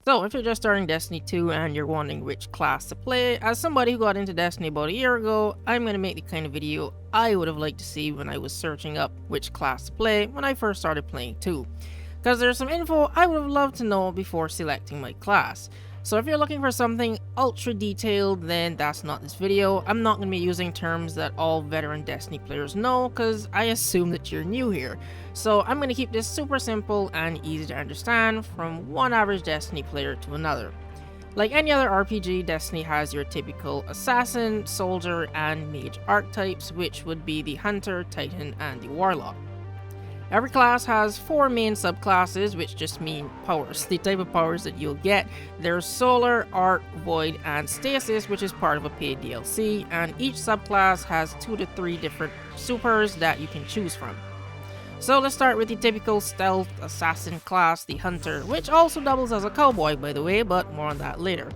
So, if you're just starting Destiny 2 and you're wondering which class to play, as somebody who got into Destiny about a year ago, I'm going to make the kind of video I would have liked to see when I was searching up which class to play when I first started playing 2. Because there's some info I would have loved to know before selecting my class. So if you're looking for something ultra detailed, then that's not this video. I'm not going to be using terms that all veteran Destiny players know, because I assume that you're new here. So I'm going to keep this super simple and easy to understand from one average Destiny player to another. Like any other RPG, Destiny has your typical assassin, soldier, and mage archetypes, which would be the hunter, titan, and the warlock. Every class has 4 main subclasses, which just mean powers, the type of powers that you'll get. There's Solar, Arc, Void, and Stasis, which is part of a paid DLC, and each subclass has 2 to 3 different supers that you can choose from. So let's start with the typical stealth assassin class, the Hunter, which also doubles as a cowboy by the way, but more on that later.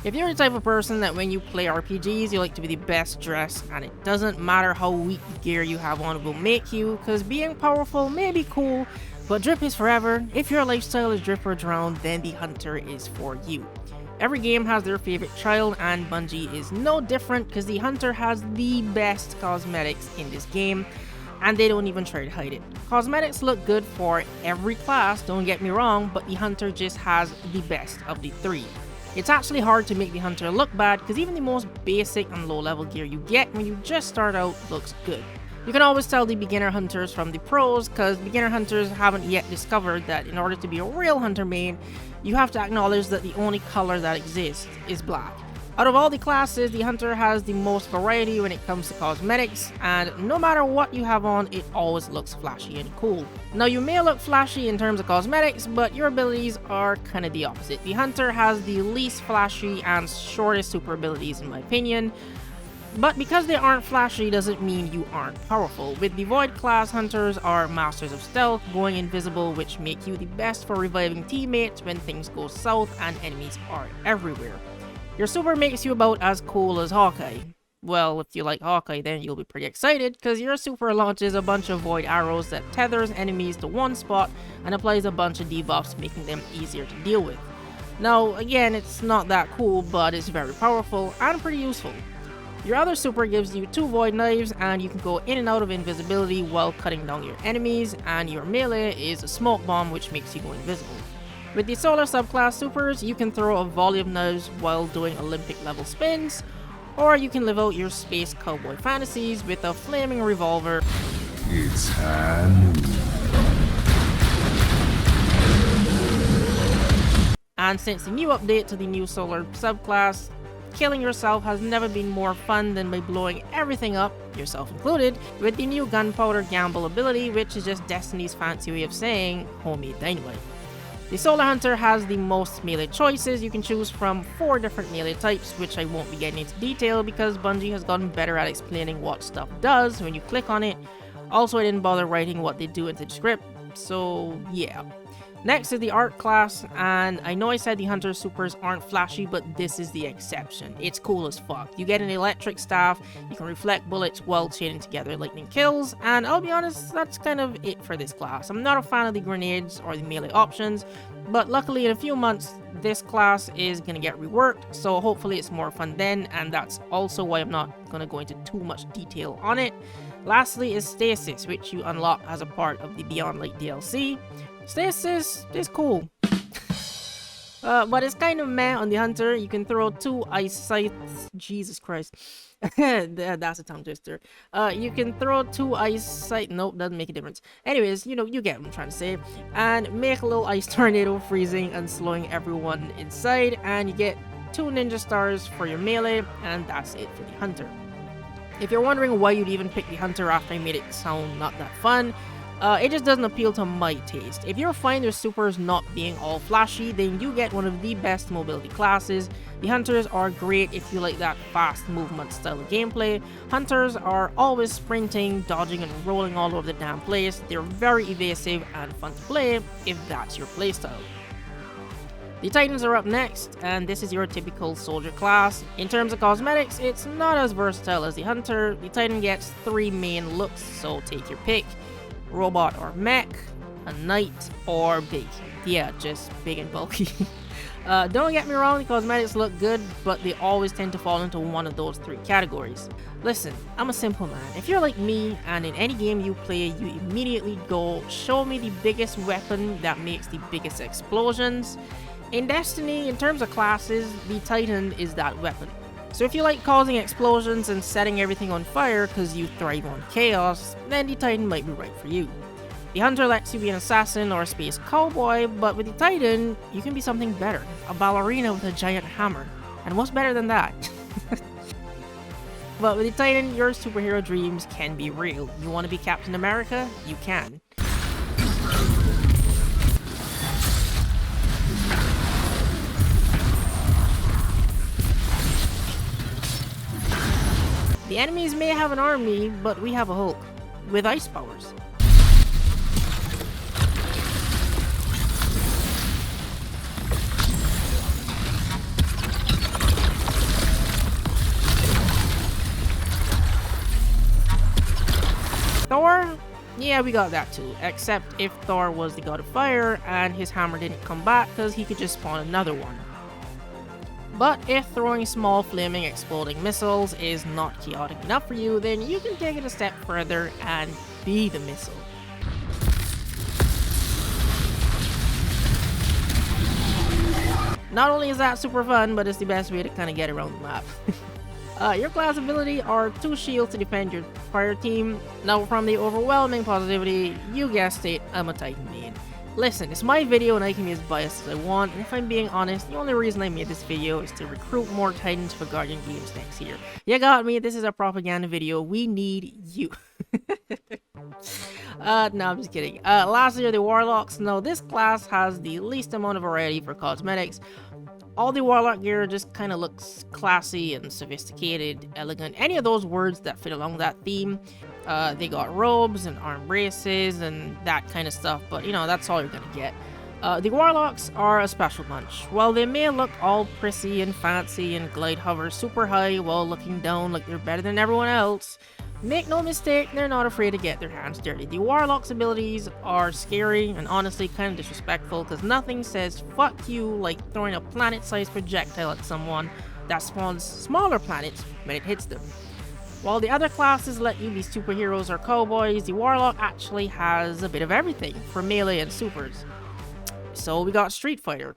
If you're the type of person that when you play RPGs, you like to be the best dressed, and it doesn't matter how weak the gear you have on will make you, because being powerful may be cool, but drip is forever. If your lifestyle is drip or drown, then the Hunter is for you. Every game has their favorite child, and Bungie is no different, because the Hunter has the best cosmetics in this game, and they don't even try to hide it. Cosmetics look good for every class, don't get me wrong, but the Hunter just has the best of the 3. It's actually hard to make the Hunter look bad, because even the most basic and low level gear you get when you just start out looks good. You can always tell the beginner hunters from the pros, because beginner hunters haven't yet discovered that in order to be a real hunter main, you have to acknowledge that the only color that exists is black. Out of all the classes, the Hunter has the most variety when it comes to cosmetics, and no matter what you have on, it always looks flashy and cool. Now you may look flashy in terms of cosmetics, but your abilities are kinda the opposite. The Hunter has the least flashy and shortest super abilities in my opinion, but because they aren't flashy doesn't mean you aren't powerful. With the Void class, Hunters are masters of stealth, going invisible, which make you the best for reviving teammates when things go south and enemies are everywhere. Your super makes you about as cool as Hawkeye. Well, if you like Hawkeye, then you'll be pretty excited, because your super launches a bunch of void arrows that tethers enemies to one spot and applies a bunch of debuffs, making them easier to deal with. Now, again, it's not that cool, but it's very powerful and pretty useful. Your other super gives you 2 void knives, and you can go in and out of invisibility while cutting down your enemies, and your melee is a smoke bomb, which makes you go invisible. With the Solar subclass supers, you can throw a volley of knives while doing Olympic level spins, or you can live out your space cowboy fantasies with a flaming revolver. It's time. And since the new update to the new Solar subclass, killing yourself has never been more fun than by blowing everything up, yourself included, with the new gunpowder gamble ability, which is just Destiny's fancy way of saying homemade dynamite. The Solar Hunter has the most melee choices. You can choose from 4 different melee types, which I won't be getting into detail because Bungie has gotten better at explaining what stuff does when you click on it. Also, I didn't bother writing what they do into the script, so yeah. Next is the Arc class, and I know I said the Hunter supers aren't flashy, but this is the exception. It's cool as fuck. You get an electric staff, you can reflect bullets while chaining together lightning kills, and I'll be honest, that's kind of it for this class. I'm not a fan of the grenades or the melee options, but luckily in a few months, this class is gonna get reworked, so hopefully it's more fun then, and that's also why I'm not gonna go into too much detail on it. Lastly is Stasis, which you unlock as a part of the Beyond Light DLC. Stasis is cool. But it's kind of meh on the Hunter. You can throw 2 ice scythes. Jesus Christ. That's a tongue twister. You can throw 2 ice scythes. Nope, doesn't make a difference. Anyways, you know, you get what I'm trying to say. And make a little ice tornado, freezing and slowing everyone inside. And you get 2 ninja stars for your melee. And that's it for the Hunter. If you're wondering why you'd even pick the Hunter after I made it sound not that fun, it just doesn't appeal to my taste. If you're fine with supers not being all flashy, then you get one of the best mobility classes. The Hunters are great if you like that fast movement style of gameplay. Hunters are always sprinting, dodging, and rolling all over the damn place. They're very evasive and fun to play if that's your playstyle. The Titans are up next, and this is your typical soldier class. In terms of cosmetics, it's not as versatile as the Hunter. The Titan gets 3 main looks, so take your pick. Robot or mech, a knight, or big. Yeah, just big and bulky. Don't get me wrong, the cosmetics look good, but they always tend to fall into one of those three categories. Listen, I'm a simple man. If you're like me, and in any game you play, you immediately go, show me the biggest weapon that makes the biggest explosions. In Destiny, in terms of classes, the Titan is that weapon. So if you like causing explosions and setting everything on fire because you thrive on chaos, then the Titan might be right for you. The Hunter lets you be an assassin or a space cowboy, but with the Titan, you can be something better, a ballerina with a giant hammer. And what's better than that? But with the Titan, your superhero dreams can be real. You want to be Captain America? You can. The enemies may have an army, but we have a Hulk, with ice powers. Thor? Yeah, we got that too, except if Thor was the god of fire and his hammer didn't come back because he could just spawn another one. But if throwing small flaming exploding missiles is not chaotic enough for you, then you can take it a step further and be the missile. Not only is that super fun, but it's the best way to kind of get around the map. Your class ability are 2 shields to defend your fire team. Now from the overwhelming positivity, you guessed it, I'm a Titan main. Listen, it's my video and I can be as biased as I want, and if I'm being honest, the only reason I made this video is to recruit more Titans for Guardian Games next year. You got me, this is a propaganda video, we need you. No, I'm just kidding. Lastly are the Warlocks. Now this class has the least amount of variety for cosmetics. All the Warlock gear just kind of looks classy and sophisticated, elegant, any of those words that fit along that theme. They got robes and arm braces and that kind of stuff, but you know, that's all you're gonna get. The Warlocks are a special bunch. While they may look all prissy and fancy and glide hover super high while looking down like they're better than everyone else, make no mistake, they're not afraid to get their hands dirty. The Warlock's abilities are scary and honestly kind of disrespectful because nothing says fuck you like throwing a planet-sized projectile at someone that spawns smaller planets when it hits them. While the other classes let you be superheroes or cowboys, the Warlock actually has a bit of everything for melee and supers. So we got Street Fighter,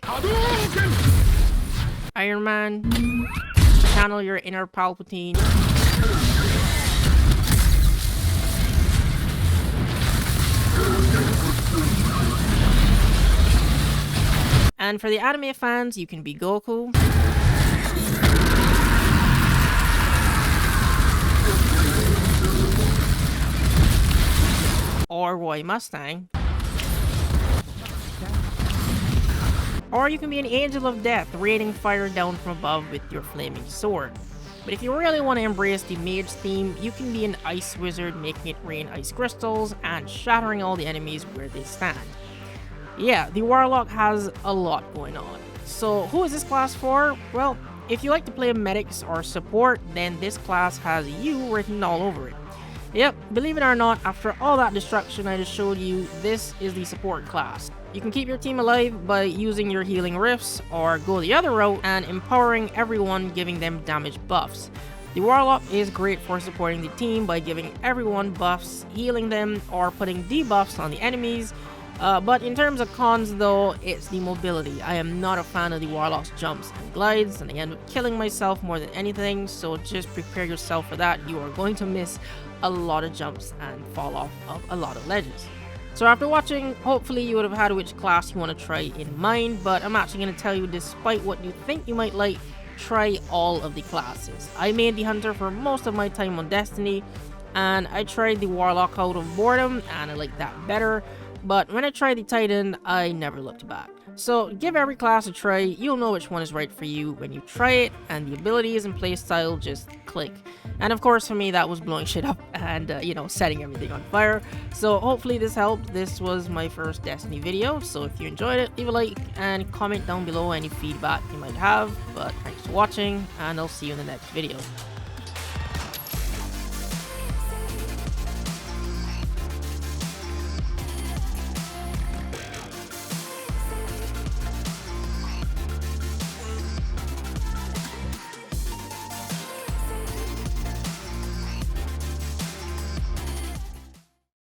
Iron Man, channel your inner Palpatine, and for the anime fans, you can be Goku, or Roy Mustang, or you can be an Angel of Death, raining fire down from above with your flaming sword. But if you really want to embrace the mage theme, you can be an ice wizard, making it rain ice crystals and shattering all the enemies where they stand. Yeah, the Warlock has a lot going on. So who is this class for? Well, if you like to play medics or support, then this class has you written all over it. Yep, believe it or not, after all that destruction I just showed you, this is the support class. You can keep your team alive by using your healing rifts, or go the other route and empowering everyone, giving them damage buffs. The Warlock is great for supporting the team by giving everyone buffs, healing them, or putting debuffs on the enemies. But in terms of cons though, it's the mobility. I am not a fan of the Warlock's jumps and glides, and I end up killing myself more than anything, so just prepare yourself for that. You are going to miss a lot of jumps and fall off of a lot of ledges. So after watching, hopefully you would have had which class you want to try in mind, but I'm actually going to tell you, despite what you think you might like, try all of the classes. I made the Hunter for most of my time on Destiny, and I tried the Warlock out of boredom, and I like that better. But when I tried the Titan, I never looked back. So give every class a try, you'll know which one is right for you when you try it, and the abilities and playstyle just click. And of course for me that was blowing shit up and you know, setting everything on fire. So hopefully this helped. This was my first Destiny video, so if you enjoyed it, leave a like and comment down below any feedback you might have. But thanks for watching, and I'll see you in the next video.